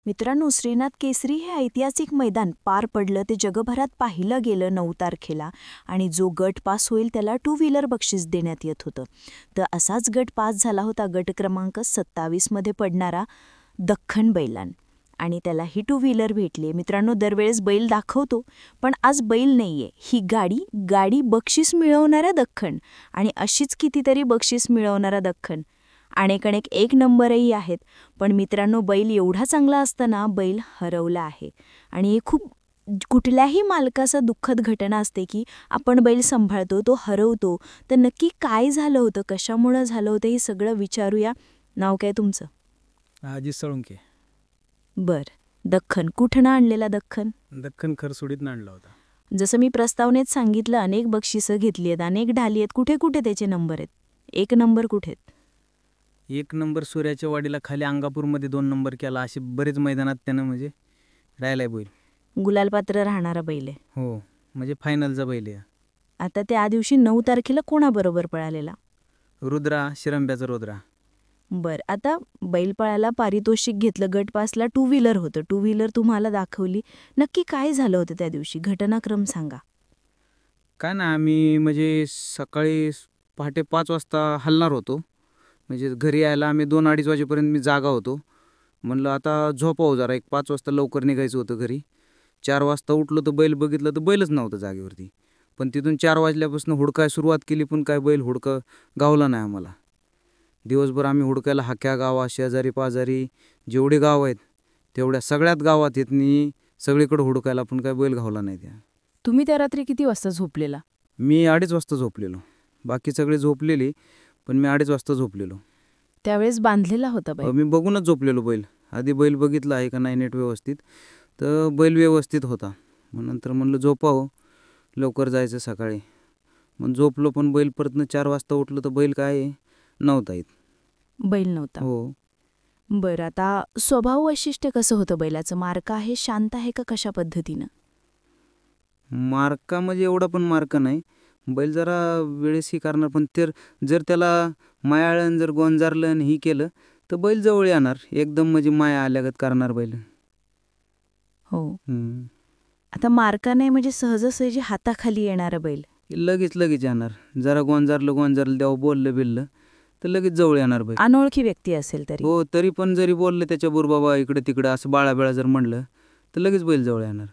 मित्रांनो, श्रीनाथ केसरी हे ऐतिहासिक मैदान पार पडलं ते जगभरात पाहिलं गेलं 9 तारखेला आणि जो गट पास होईल त्याला 2 व्हीलर बक्षीस देण्यात येत होतं. तर असाच गट पास झाला होता गट क्रमांक 27 मध्ये पडणारा दख्खन बैलान आणि त्याला ही 2 व्हीलर भेटली. मित्रांनो, दरवेळेस बैल दाखवतो, पण आज बैल नाहीये, ही गाडी बक्षीस मिळवणारा दख्खन आणि अशीच कितीतरी बक्षीस मिळवणारा दख्खन. अनेक एक नंबरही आहेत. पण मित्रांनो, बैल एवढा चांगला असताना बैल हरवला आहे आणि हे खूप कुठल्याही मालकाचा दुःखद घटना असते की आपण बैल सांभाळतो, तो हरवतो. तर नक्की काय झालं होतं, कशामुळं झालं होतं, हे सगळं विचारूया. नाव काय तुमचं? अजित सोळंके. दख्खन कुठनं आणलेला? दख्खन खरसुडीतनं आणला होता. जसं मी प्रस्तावनेत सांगितलं, अनेक बक्षिसं घेतली आहेत, अनेक ढाली आहेत. कुठे कुठे त्याचे नंबर आहेत? 1 नंबर कुठे आहेत? 1 नंबर सूर्याच्या वाडीला, खाली अंगापूरमध्ये 2 नंबर केला. असे बरेच मैदानात त्यानं म्हणजे राहिलाय बैल. गुलालपात्र राहणारा बैल आहे. हो, म्हणजे फायनलचा बैल आहे. आता त्या दिवशी 9 तारखेला कोणाबरोबर पळालेला? रुद्रा, शिरंब्याचा रुद्रा. आता बैलपळाला पारितोषिक घेतलं, गट पासला 2 व्हीलर होतं. 2 व्हीलर तुम्हाला दाखवली. नक्की काय झालं होतं त्या दिवशी? घटनाक्रम सांगा. काय ना, आम्ही म्हणजे सकाळी पहाटे 5 वाजता हलणार होतो. म्हणजे घरी यायला आम्ही 2-2:30 वाजेपर्यंत मी जागा होतो. म्हणलं आता झोपावं जरा, 5 वाजता लवकर निघायचं होतं घरी. 4 वाजता उठलो तर बैल बघितलं तर बैलच नव्हतं जागेवरती. पण तिथून 4 वाजल्यापासून हुडकाय सुरुवात केली, पण काय बैल गावला नाही आम्हाला. दिवसभर आम्ही हुडकायला हाक्या गावा, शेजारी पाजारी जेवढे गाव आहेत तेवढ्या सगळ्यात गावात येतनी सगळीकडे हुडकायला, पण काय बैल गावला नाही. तुम्ही त्या रात्री किती वाजता झोपलेला? मी 2:30 वाजता झोपलेलो. बाकी सगळे झोपलेली, पण मी 2:30 वाजता झोपलेलो. त्यावेळेस बांधलेला होता बैल? मी बघूनच झोपलेलो बैल. आधी बैल बघितला आहे का नाही नेट व्यवस्थित, तर बैल व्यवस्थित होता. मग नंतर म्हणलं झोपावं, लवकर जायचं सकाळी. मग झोपलो, पण बैल परतनं 4 वाजता उठलो तर बैल काय नव्हता येत. बैल नव्हता? हो. आता स्वभाव वैशिष्ट्य कसं होतं बैलाचं? मार्का आहे, शांत आहे का कशा पद्धतीनं? मार्का म्हणजे एवढा पण मार्का नाही. बैल जरा वेळेसही करणार, पण जर त्याला मायाळन जर गोंजारलं ही केलं तर बैल जवळ येणार. एकदम म्हणजे माया आल्यागत करणार बैल. हो. आता मार्का नाही म्हणजे सहजासहजी हाताखाली येणारा बैल? लगेच येणार. जरा गोंजारलं तेव्हा बोललं बिललं तर लगेच जवळ येणार बैल. अनोळखी व्यक्ती असेल तरी? हो, तरी पण जरी बोललं त्याच्याबरोबर बाबा इकडे तिकडं असं बाळाबेळा जर म्हणलं तर लगेच बैल जवळ येणार.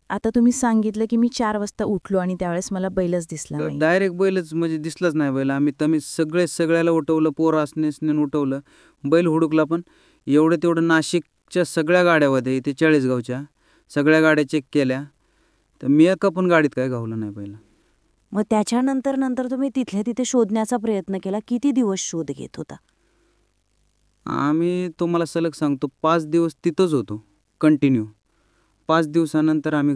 आता तुम्ही सांगितलं की मी 4 वाजता उठलो आणि त्यावेळेस मला बैलच दिसला नाही. डायरेक्ट बैलच म्हणजे दिसलाच नाही बैल. आम्ही सगळ्याला उठवलं, पोरं असण्याने उठवलं, बैल हुडकला, पण तेवढं नाशिकच्या सगळ्या गाड्या होत्या, इथे 40गावच्या सगळ्या गाड्या चेक केल्या, तर मी एका पण गाडीत काय गावलं नाही बैल. मग त्याच्यानंतर तुम्ही तिथल्या तिथे शोधण्याचा प्रयत्न केला. किती दिवस शोध घेत होता? आम्ही तुम्हाला सलग सांगतो 5 दिवस तिथंच होतो कंटिन्यू. 5 दिवसानंतर आम्ही